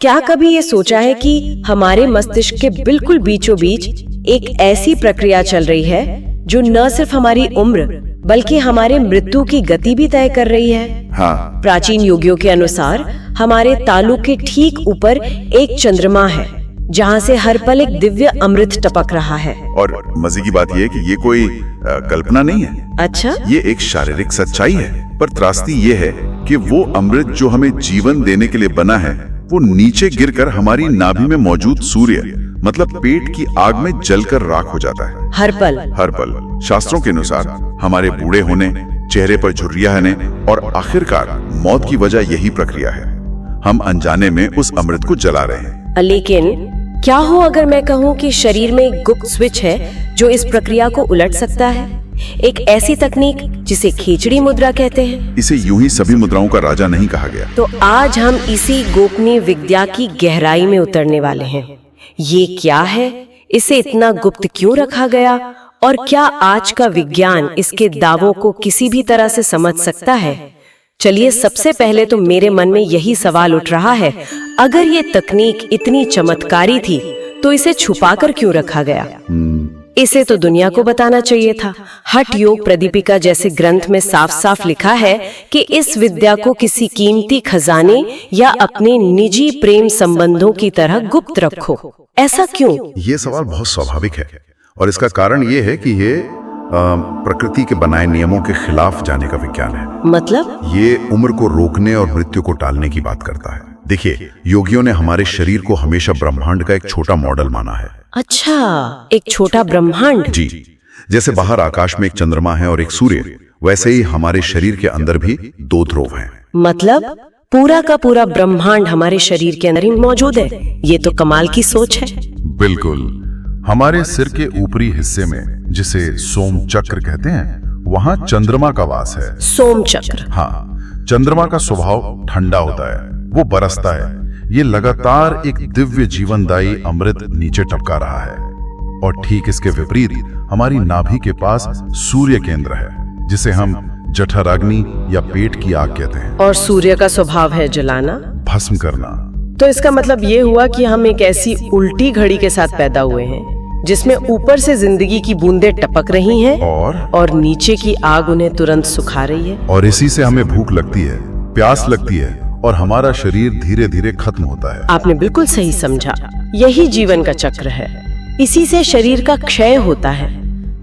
क्या कभी ये सोचा है कि हमारे मस्तिष्क के बिल्कुल बीचों बीच एक ऐसी प्रक्रिया चल रही है जो न सिर्फ हमारी उम्र बल्कि हमारे मृत्यु की गति भी तय कर रही है? हाँ। प्राचीन योगियों के अनुसार हमारे तालु के ठीक ऊपर एक चंद्रमा है जहाँ से हर पल एक दिव्य अमृत टपक रहा है। और मजे की बात यह है कि ये कोई कल्पना नहीं है। अच्छा, ये एक शारीरिक सच्चाई है। पर त्रासदी ये है कि वो अमृत जो हमें जीवन देने के लिए बना है वो नीचे गिरकर हमारी नाभि में मौजूद सूर्य मतलब पेट की आग में जलकर राख हो जाता है। हर पल। हर पल। शास्त्रों के अनुसार हमारे बूढ़े होने, चेहरे पर झुर्रियां आने और आखिरकार मौत की वजह यही प्रक्रिया है। हम अनजाने में उस अमृत को जला रहे हैं। लेकिन क्या हो अगर मैं कहूँ कि शरीर में एक गुप्त स्विच है जो इस प्रक्रिया को उलट सकता है? एक ऐसी तकनीक जिसे खींचड़ी मुद्रा कहते हैं। इसे यूं ही सभी मुद्राओं का राजा नहीं कहा गया। तो आज हम इसी गोपनीय विद्या की गहराई में उतरने वाले हैं। ये क्या है, इसे इतना गुप्त क्यों रखा गया और क्या आज का विज्ञान इसके दावों को किसी भी तरह से समझ सकता है? चलिए, सबसे पहले तो मेरे मन में यही सवाल उठ रहा है, अगर ये तकनीक इतनी चमत्कारी थी तो इसे छुपाकर क्यों रखा गया? इसे तो दुनिया को बताना चाहिए था। हठ योग प्रदीपिका जैसे ग्रंथ में साफ साफ लिखा है कि इस विद्या को किसी कीमती खजाने या अपने निजी प्रेम संबंधों की तरह गुप्त रखो। ऐसा क्यों? ये सवाल बहुत स्वाभाविक है और इसका कारण ये है कि ये प्रकृति के बनाए नियमों के खिलाफ जाने का विज्ञान है। मतलब? ये उम्र को रोकने और मृत्यु को टालने की बात करता है। देखिए, योगियों ने हमारे शरीर को हमेशा ब्रह्मांड का एक छोटा मॉडल माना है। अच्छा, एक छोटा ब्रह्मांड? जी, जैसे बाहर आकाश में एक चंद्रमा है और एक सूर्य, वैसे ही हमारे शरीर के अंदर भी दो ध्रुव हैं। मतलब पूरा का पूरा ब्रह्मांड हमारे शरीर के अंदर ही मौजूद है। ये तो कमाल की सोच है। बिल्कुल। हमारे सिर के ऊपरी हिस्से में, जिसे सोम चक्र कहते हैं, वहाँ चंद्रमा का वास है। सोम चक्र? हाँ। चंद्रमा का स्वभाव ठंडा होता है, वो बरसता है। ये लगातार एक दिव्य जीवनदायी अमृत नीचे टपका रहा है। और ठीक इसके विपरीत हमारी नाभि के पास सूर्य केंद्र है, जिसे हम जठराग्नि या पेट की आग कहते हैं। और सूर्य का स्वभाव है जलाना, भस्म करना। तो इसका मतलब ये हुआ कि हम एक ऐसी उल्टी घड़ी के साथ पैदा हुए हैं जिसमें ऊपर से जिंदगी की बूंदें टपक रही हैं और नीचे की आग उन्हें तुरंत सुखा रही है। और इसी से हमें भूख लगती है, प्यास लगती है और हमारा शरीर धीरे धीरे खत्म होता है। आपने बिल्कुल सही समझा। यही जीवन का चक्र है। इसी से शरीर का क्षय होता है।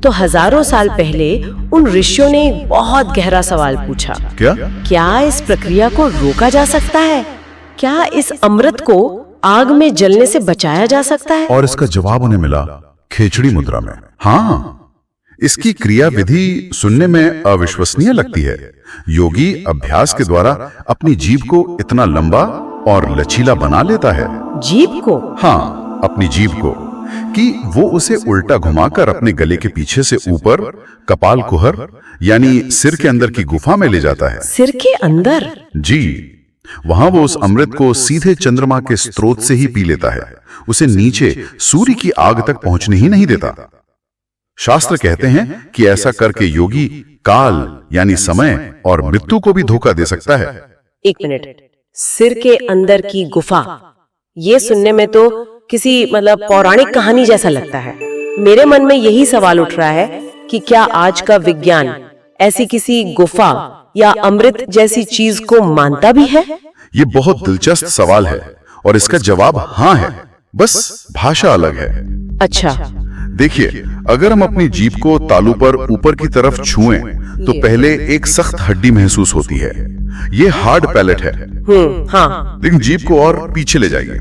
तो हजारों साल पहले उन ऋषियों ने एक बहुत गहरा सवाल पूछा। क्या इस प्रक्रिया को रोका जा सकता है? क्या इस अमृत को आग में जलने से बचाया जा सकता है? और इसका जवाब उन्हें मिला खींचड़ी मुद्रा में। हाँ, इसकी क्रिया विधि सुनने में अविश्वसनीय लगती है। योगी अभ्यास के द्वारा अपनी जीभ को इतना लंबा और लचीला बना लेता है। जीभ को? हाँ, अपनी जीभ को, कि वो उसे उल्टा घुमाकर अपने गले के पीछे से ऊपर कपाल कुहर यानी सिर के अंदर की गुफा में ले जाता है। सिर के अंदर? जी। वहां वो उस अमृत को सीधे चंद्रमा के स्रोत से ही पी लेता है। उसे नीचे सूर्य की आग तक पहुंचने ही नहीं देता। शास्त्र कहते हैं कि ऐसा करके योगी काल यानी समय और मृत्यु को भी धोखा दे सकता है। एक मिनट, सिर के अंदर की गुफा, ये सुनने में तो किसी पौराणिक कहानी जैसा लगता है। मेरे मन में यही सवाल उठ रहा है कि क्या आज का विज्ञान ऐसी किसी गुफा या अमृत जैसी चीज को मानता भी है? ये बहुत दिलचस्प सवाल है और इसका जवाब हाँ है, बस भाषा अलग है। अच्छा। देखिए, अगर हम अपनी जीभ को तालू पर ऊपर की तरफ छुएं, तो पहले एक सख्त हड्डी महसूस होती है। ये हार्ड पैलेट है। हाँ। लेकिन जीभ को और पीछे ले जाइए,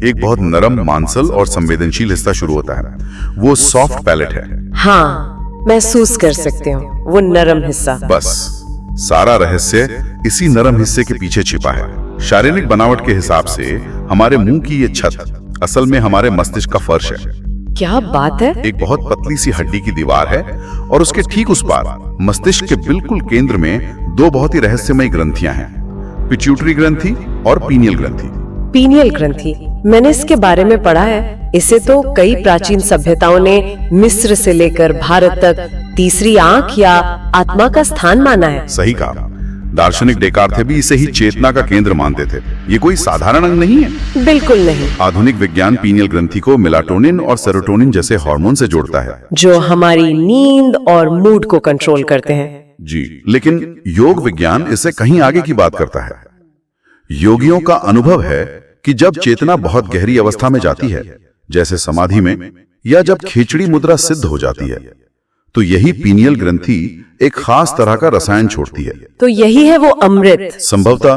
एक बहुत नरम, मांसल और संवेदनशील हिस्सा शुरू होता है। वो सॉफ्ट पैलेट है। हाँ, महसूस कर सकते हो वो नरम हिस्सा। बस सारा रहस्य इसी नरम हिस्से के पीछे छिपा है। शारीरिक बनावट के हिसाब से हमारे मुंह की ये छत असल में हमारे मस्तिष्क का फर्श है। क्या बात है? एक बहुत पतली सी हड्डी की दीवार है और उसके ठीक उस पार मस्तिष्क के बिल्कुल केंद्र में दो बहुत ही रहस्यमय ग्रंथियां हैं, पिट्यूटरी ग्रंथि और पीनियल ग्रंथि। पीनियल ग्रंथि, मैंने इसके बारे में पढ़ा है। इसे तो कई प्राचीन सभ्यताओं ने मिस्र से लेकर भारत तक तीसरी आंख या आत्मा का स्थान माना है। सही कहा। दार्शनिक डेकार्थे भी इसे ही चेतना का केंद्र मानते थे। ये कोई साधारण अंग नहीं है। बिल्कुल नहीं। आधुनिक विज्ञान पीनियल ग्रंथि को मेलाटोनिन और सेरोटोनिन जैसे हार्मोन से जोड़ता है, जो हमारी नींद और मूड को कंट्रोल करते हैं। जी, लेकिन योग विज्ञान इससे कहीं आगे की बात करता है। योगियों का अनुभव है कि जब चेतना बहुत गहरी अवस्था में जाती है, जैसे समाधि में, या जब खिचड़ी मुद्रा सिद्ध हो जाती है, तो यही पीनियल ग्रंथि एक खास तरह का रसायन छोड़ती है। तो यही है वो अमृत। संभवतः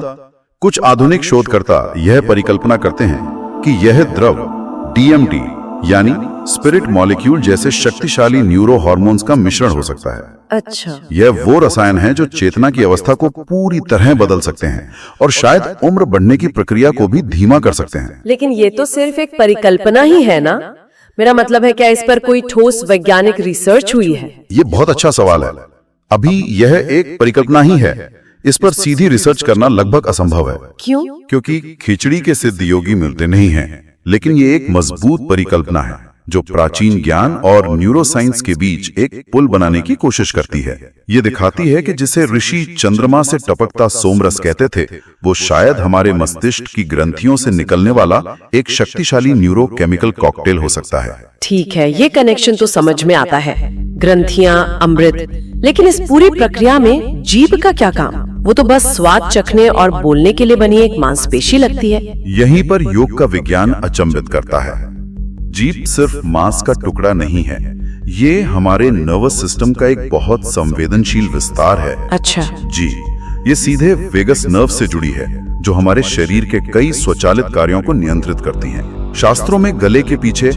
कुछ आधुनिक शोधकर्ता यह परिकल्पना करते हैं कि यह द्रव DMT यानी स्पिरिट मॉलिक्यूल जैसे शक्तिशाली न्यूरो हार्मोन्स का मिश्रण हो सकता है। अच्छा। यह वो रसायन है जो चेतना की अवस्था को पूरी तरह बदल सकते हैं और शायद उम्र बढ़ने की प्रक्रिया को भी धीमा कर सकते हैं। लेकिन ये तो सिर्फ एक परिकल्पना ही है ना? मेरा मतलब है, क्या इस पर कोई ठोस वैज्ञानिक रिसर्च हुई है? ये बहुत अच्छा सवाल है। अभी यह एक परिकल्पना ही है। इस पर सीधी रिसर्च करना लगभग असंभव है। क्यों? क्योंकि खिचड़ी के सिद्ध योगी मिलते नहीं हैं। लेकिन ये एक मजबूत परिकल्पना है जो प्राचीन ज्ञान और न्यूरोसाइंस के बीच एक पुल बनाने की कोशिश करती है। ये दिखाती है कि जिसे ऋषि चंद्रमा से टपकता सोमरस कहते थे, वो शायद हमारे मस्तिष्क की ग्रंथियों से निकलने वाला एक शक्तिशाली न्यूरोकेमिकल कॉकटेल हो सकता है। ठीक है, ये कनेक्शन तो समझ में आता है। ग्रंथियां, अमृत, लेकिन इस पूरी प्रक्रिया में जीभ का क्या काम? वो तो बस स्वाद चखने और बोलने के लिए बनी एक मांसपेशी लगती है। यहीं पर योग का विज्ञान अचंभित करता है। जीभ सिर्फ मांस का टुकड़ा नहीं है, ये हमारे नर्वस सिस्टम का एक बहुत संवेदनशील विस्तार है। अच्छा। जी, ये सीधे वेगस नर्व से जुड़ी है, जो हमारे शरीर के कई स्वचालित कार्यों को नियंत्रित करती हैं। शास्त्रों में गले के पीछे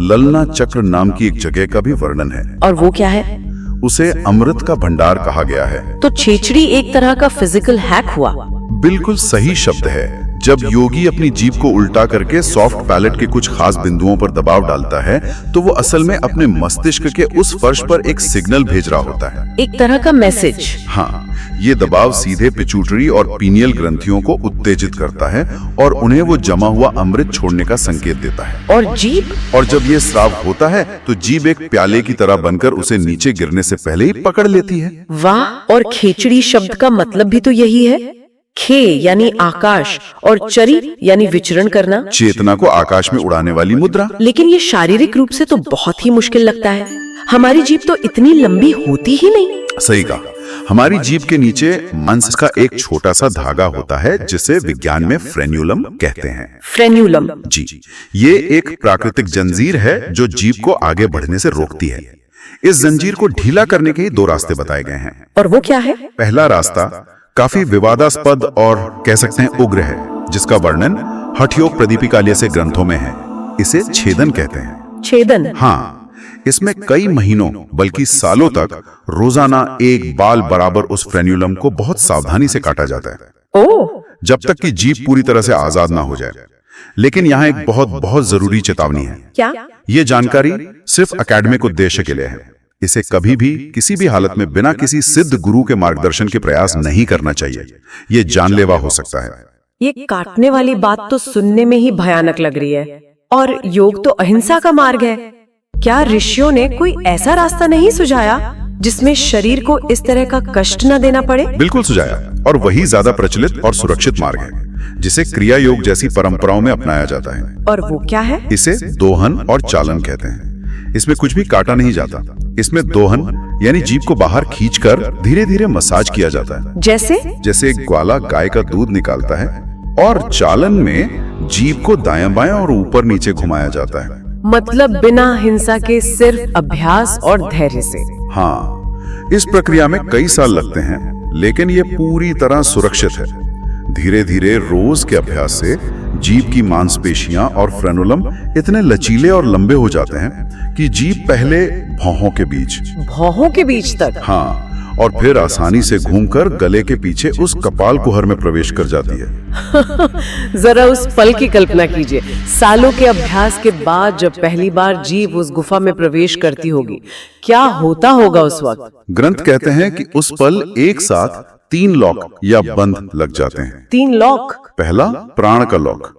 ललना चक्र नाम की एक जगह का भी वर्णन है। और वो क्या है? उसे अमृत का भंडार कहा गया है। तो छेछड़ी एक तरह का फिजिकल हैक हुआ। बिल्कुल सही शब्द है। जब योगी अपनी जीभ को उल्टा करके सॉफ्ट पैलेट के कुछ खास बिंदुओं पर दबाव डालता है, तो वो असल में अपने मस्तिष्क के उस फर्श पर एक सिग्नल भेज रहा होता है, एक तरह का मैसेज। हाँ, ये दबाव सीधे पिट्यूटरी और पीनियल ग्रंथियों को उत्तेजित करता है और उन्हें वो जमा हुआ अमृत छोड़ने का संकेत देता है। और जीभ? और जब ये स्राव होता है, तो जीभ एक प्याले की तरह बनकर उसे नीचे गिरने से पहले ही पकड़ लेती है। वाह! और खेचड़ी शब्द का मतलब भी तो यही है। खे यानी आकाश और चरी यानी विचरण करना, चेतना को आकाश में उड़ाने वाली मुद्रा। लेकिन ये शारीरिक रूप से तो बहुत ही मुश्किल लगता है। हमारी जीभ तो इतनी लंबी होती ही नहीं। सही कहा। हमारी जीभ के नीचे मांस का एक छोटा सा धागा होता है, जिसे विज्ञान में फ्रेन्यूलम कहते हैं। फ्रेन्यूलम? जी, ये एक प्राकृतिक जंजीर है जो जीभ को आगे बढ़ने से रोकती है। इस जंजीर को ढीला करने के ही दो रास्ते बताए गए हैं। और वो क्या है? पहला रास्ता काफी विवादास्पद और कह सकते हैं उग्र है, जिसका वर्णन हठयोग प्रदीपिकालय से ग्रंथों में है। इसे छेदन कहते हैं। छेदन? हाँ, इसमें कई महीनों बल्कि सालों तक रोजाना एक बाल बराबर उस फ्रेन्यूलम को बहुत सावधानी से काटा जाता है। ओह! जब तक कि जीभ पूरी तरह से आजाद ना हो जाए। लेकिन यहाँ एक बहुत जरूरी चेतावनी है। क्या? ये जानकारी सिर्फ एकेडमिक उद्देश्य के लिए है। इसे कभी भी किसी भी हालत में बिना किसी सिद्ध गुरु के मार्गदर्शन के प्रयास नहीं करना चाहिए। ये जानलेवा हो सकता है। ये काटने वाली बात तो सुनने में ही भयानक लग रही है। और योग तो अहिंसा का मार्ग है। क्या ऋषियों ने कोई ऐसा रास्ता नहीं सुझाया जिसमें शरीर को इस तरह का कष्ट न देना पड़े? बिल्कुल सुझाया, और वही ज्यादा प्रचलित और सुरक्षित मार्ग है, जिसे क्रिया योग जैसी परंपराओं में अपनाया जाता है। और वो क्या है? इसे दोहन और चालन कहते हैं। इसमें कुछ भी काटा नहीं जाता। इसमें दोहन यानी जीभ को बाहर खींचकर धीरे धीरे मसाज किया जाता है, जैसे ग्वाला गाय का दूध निकालता है। और चालन में जीभ को दायां बायां और ऊपर नीचे घुमाया जाता है। मतलब बिना हिंसा के, सिर्फ अभ्यास और धैर्य से। हाँ, इस प्रक्रिया में कई साल लगते हैं, लेकिन ये पूरी तरह सुरक्षित है। धीरे धीरे रोज के अभ्यास से जीभ की मांसपेशियां और फ्रेनुलम इतने लचीले और लंबे हो जाते हैं कि जीभ पहले भौहों के बीच तक, हाँ, और फिर आसानी से घूमकर गले के पीछे उस कपाल कुहर में प्रवेश कर जाती है। जरा उस पल की कल्पना कीजिए। सालों के अभ्यास के बाद जब पहली बार जीभ उस गुफा में प्रवेश करती होगी, क्या होता होगा उस वक्त? ग्रंथ कहते हैं कि उस पल एक साथ 3 लॉक या बंध लग जाते हैं। 3 लॉक? पहला प्राण का लॉक,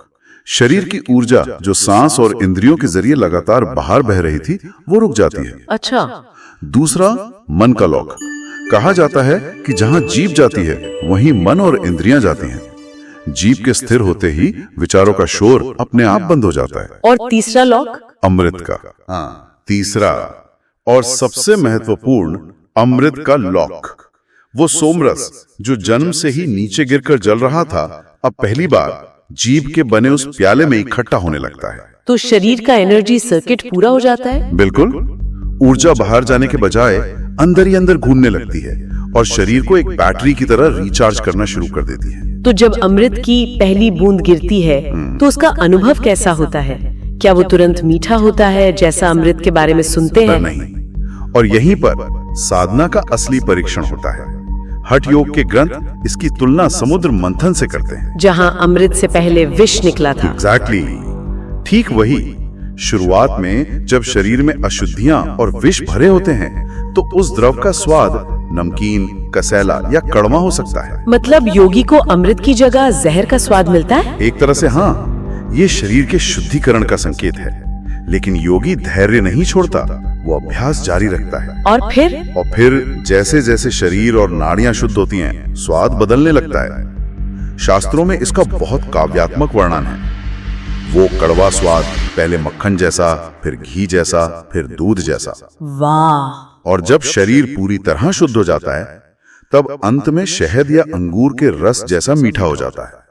शरीर की ऊर्जा जो सांस और इंद्रियों के जरिए लगातार बाहर बह रही थी, वो रुक जाती है। अच्छा। दूसरा मन का लॉक, कहा जाता है कि जहां जीभ जाती है वहीं मन और इंद्रियां जाती हैं। जीभ के स्थिर होते ही विचारों का शोर अपने आप बंद हो जाता है। और तीसरा लॉक? अमृत का। तीसरा और सबसे महत्वपूर्ण, अमृत का लॉक। वो सोमरस जो जन्म से ही नीचे गिरकर जल रहा था, अब पहली बार जीभ के बने उस प्याले में इकट्ठा होने लगता है। तो शरीर का एनर्जी सर्किट पूरा हो जाता है? बिल्कुल। ऊर्जा बाहर जाने के बजाय अंदर ही अंदर घूमने लगती है और शरीर को एक बैटरी की तरह रिचार्ज करना शुरू कर देती है। तो जब अमृत की पहली बूंद गिरती है तो उसका अनुभव कैसा होता है? क्या वो तुरंत मीठा होता है जैसा अमृत के बारे में सुनते हैं? नहीं। और यहीं पर साधना का असली परीक्षण होता है। हठ योग के ग्रंथ इसकी तुलना समुद्र मंथन से करते हैं, जहां अमृत से पहले विष निकला था। एग्जैक्टली। ठीक वही। शुरुआत में जब शरीर में अशुद्धियां और विष भरे होते हैं तो उस द्रव का स्वाद नमकीन, कसैला या कड़वा हो सकता है। मतलब योगी को अमृत की जगह जहर का स्वाद मिलता है? एक तरह से हाँ, ये शरीर के शुद्धिकरण का संकेत है। लेकिन योगी धैर्य नहीं छोड़ता, वो अभ्यास जारी रखता है। और फिर जैसे जैसे शरीर और नाड़ियां शुद्ध होती हैं, स्वाद बदलने लगता है। शास्त्रों में इसका बहुत काव्यात्मक वर्णन है। वो कड़वा स्वाद पहले मक्खन जैसा, फिर घी जैसा, फिर दूध जैसा। वाह! और जब शरीर पूरी तरह शुद्ध हो जाता है तब अंत में शहद या अंगूर के रस जैसा मीठा हो जाता है।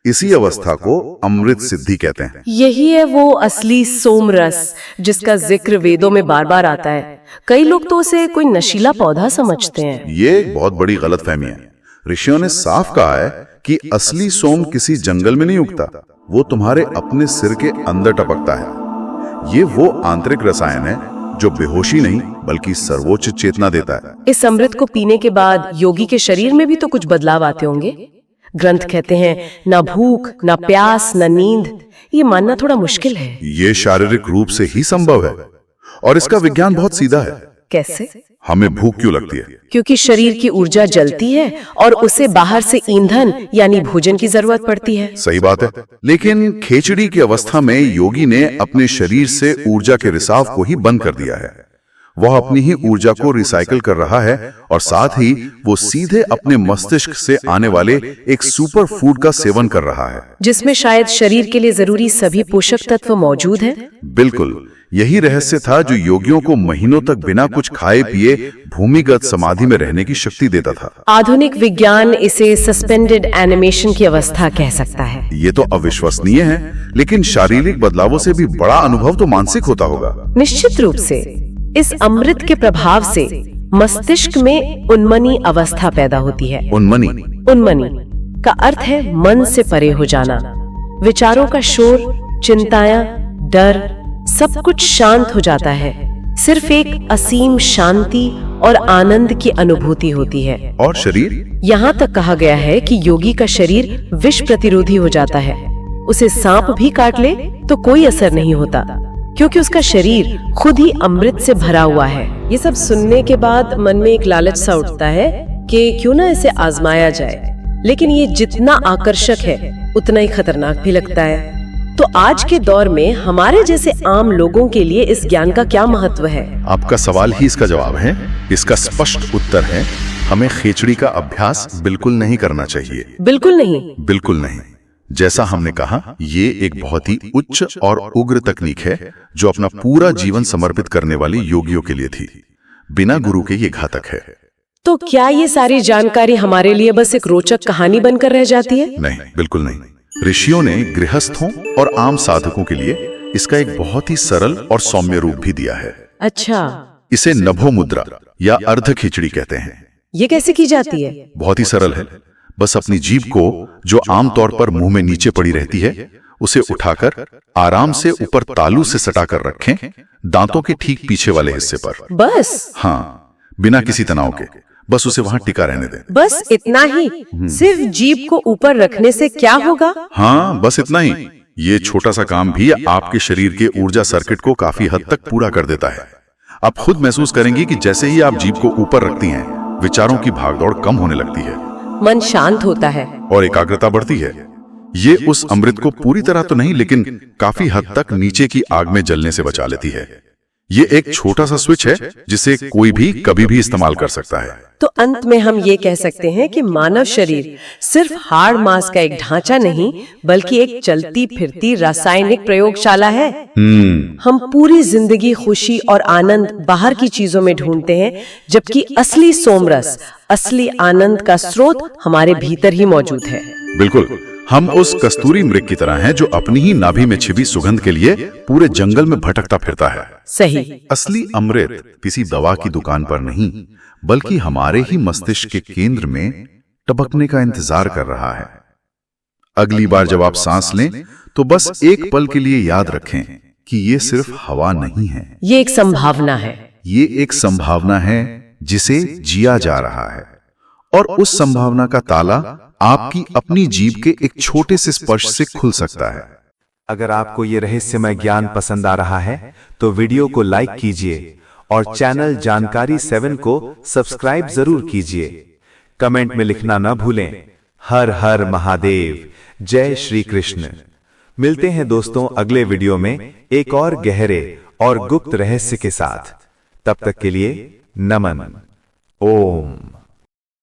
इसी अवस्था को अमृत सिद्धि कहते हैं। यही है वो असली सोमरस जिसका जिक्र वेदों में बार बार आता है। कई लोग तो उसे कोई नशीला पौधा समझते हैं। ये एक बहुत बड़ी गलतफहमी है। ऋषियों ने साफ कहा है कि असली सोम किसी जंगल में नहीं उगता, वो तुम्हारे अपने सिर के अंदर टपकता है। ये वो आंतरिक रसायन है जो बेहोशी नहीं बल्कि सर्वोच्च चेतना देता है। इस अमृत को पीने के बाद योगी के शरीर में भी तो कुछ बदलाव आते होंगे। ग्रंथ कहते हैं ना भूख, ना प्यास, ना नींद। ये मानना थोड़ा मुश्किल है। ये शारीरिक रूप से ही संभव है और इसका विज्ञान बहुत सीधा है। कैसे? हमें भूख क्यों लगती है? क्योंकि शरीर की ऊर्जा जलती है और उसे बाहर से ईंधन यानी भोजन की जरूरत पड़ती है। सही बात है। लेकिन खेचड़ी की अवस्था में योगी ने अपने शरीर से ऊर्जा के रिसाव को ही बंद कर दिया है। वह अपनी ही ऊर्जा को रिसाइकिल कर रहा है और साथ ही वो सीधे अपने मस्तिष्क से आने वाले एक सुपर फूड का सेवन कर रहा है, जिसमें शायद शरीर के लिए जरूरी सभी पोषक तत्व मौजूद हैं। बिल्कुल। यही रहस्य था जो योगियों को महीनों तक बिना कुछ खाए पिए भूमिगत समाधि में रहने की शक्ति देता था। आधुनिक विज्ञान इसे सस्पेंडेड एनिमेशन की अवस्था कह सकता है। ये तो अविश्वसनीय है, लेकिन शारीरिक बदलावों से भी बड़ा अनुभव तो मानसिक होता होगा। निश्चित रूप से। इस अमृत के प्रभाव से मस्तिष्क में उन्मनी अवस्था पैदा होती है। उन्मनी का अर्थ है मन से परे हो जाना। विचारों का शोर, चिंताएं, डर सब कुछ शांत हो जाता है। सिर्फ एक असीम शांति और आनंद की अनुभूति होती है। और शरीर? यहाँ तक कहा गया है कि योगी का शरीर विष प्रतिरोधी हो जाता है। उसे सांप भी काट ले तो कोई असर नहीं होता, क्योंकि उसका शरीर खुद ही अमृत से भरा हुआ है। ये सब सुनने के बाद मन में एक लालच सा उठता है कि क्यों ना इसे आजमाया जाए। लेकिन ये जितना आकर्षक है उतना ही खतरनाक भी लगता है। तो आज के दौर में हमारे जैसे आम लोगों के लिए इस ज्ञान का क्या महत्व है? आपका सवाल ही इसका जवाब है। इसका स्पष्ट उत्तर है, हमें खेचड़ी का अभ्यास बिल्कुल नहीं करना चाहिए। बिल्कुल नहीं? बिल्कुल नहीं। जैसा हमने कहा, ये एक बहुत ही उच्च और उग्र तकनीक है जो अपना पूरा जीवन समर्पित करने वाले योगियों के लिए थी। बिना गुरु के ये घातक है। तो क्या ये सारी जानकारी हमारे लिए बस एक रोचक कहानी बनकर रह जाती है? नहीं, बिल्कुल नहीं। ऋषियों ने गृहस्थों और आम साधकों के लिए इसका एक बहुत ही सरल और सौम्य रूप भी दिया है। अच्छा। इसे नभो मुद्रा या अर्ध खिचड़ी कहते हैं। ये कैसे की जाती है? बहुत ही सरल है। बस अपनी जीभ को, जो आमतौर पर मुंह में नीचे पड़ी रहती है, उसे उठाकर आराम से ऊपर तालू से सटाकर रखें, दांतों के ठीक पीछे वाले हिस्से पर। बस? हाँ, बिना किसी तनाव के। बस उसे वहां टिका रहने दें। बस इतना ही? सिर्फ जीभ को ऊपर रखने से क्या होगा? हाँ, बस इतना ही। ये छोटा सा काम भी आपके शरीर के ऊर्जा सर्किट को काफी हद तक पूरा कर देता है। आप खुद महसूस करेंगी कि जैसे ही आप जीभ को ऊपर रखती हैं, विचारों की भागदौड़ कम होने लगती है, मन शांत होता है और एकाग्रता बढ़ती है। ये उस अमृत को पूरी तरह तो नहीं, लेकिन काफी हद तक नीचे की आग में जलने से बचा लेती है। ये एक छोटा सा स्विच है जिसे कोई भी कभी भी इस्तेमाल कर सकता है। तो अंत में हम ये कह सकते हैं कि मानव शरीर सिर्फ हाड़ मांस का एक ढांचा नहीं, बल्कि एक चलती फिरती रासायनिक प्रयोगशाला है। हम पूरी जिंदगी खुशी और आनंद बाहर की चीजों में ढूंढते हैं, जबकि असली सोमरस, असली आनंद का स्रोत हमारे भीतर ही मौजूद है। बिल्कुल, हम उस कस्तूरी मृग की तरह हैं जो अपनी ही नाभि में छिपी सुगंध के लिए पूरे जंगल में भटकता फिरता है। सही। असली अमृत किसी दवा की दुकान पर नहीं, बल्कि हमारे ही मस्तिष्क के केंद्र में टपकने का इंतजार कर रहा है। अगली बार जब आप सांस लें तो बस एक पल के लिए याद रखें कि ये सिर्फ हवा नहीं है, ये एक संभावना है। ये एक संभावना है जिसे जिया जा रहा है, और उस संभावना का ताला आपकी अपनी जीभ के एक छोटे से स्पर्श से खुल सकता है। अगर आपको ये रहस्यमय ज्ञान पसंद आ रहा है तो वीडियो को लाइक कीजिए और चैनल जानकारी 7 को सब्सक्राइब जरूर कीजिए। कमेंट में लिखना न भूलें, हर हर महादेव, जय श्री कृष्ण। मिलते हैं दोस्तों अगले वीडियो में एक और गहरे और गुप्त रहस्य के साथ। तब तक के लिए नमन। ओम।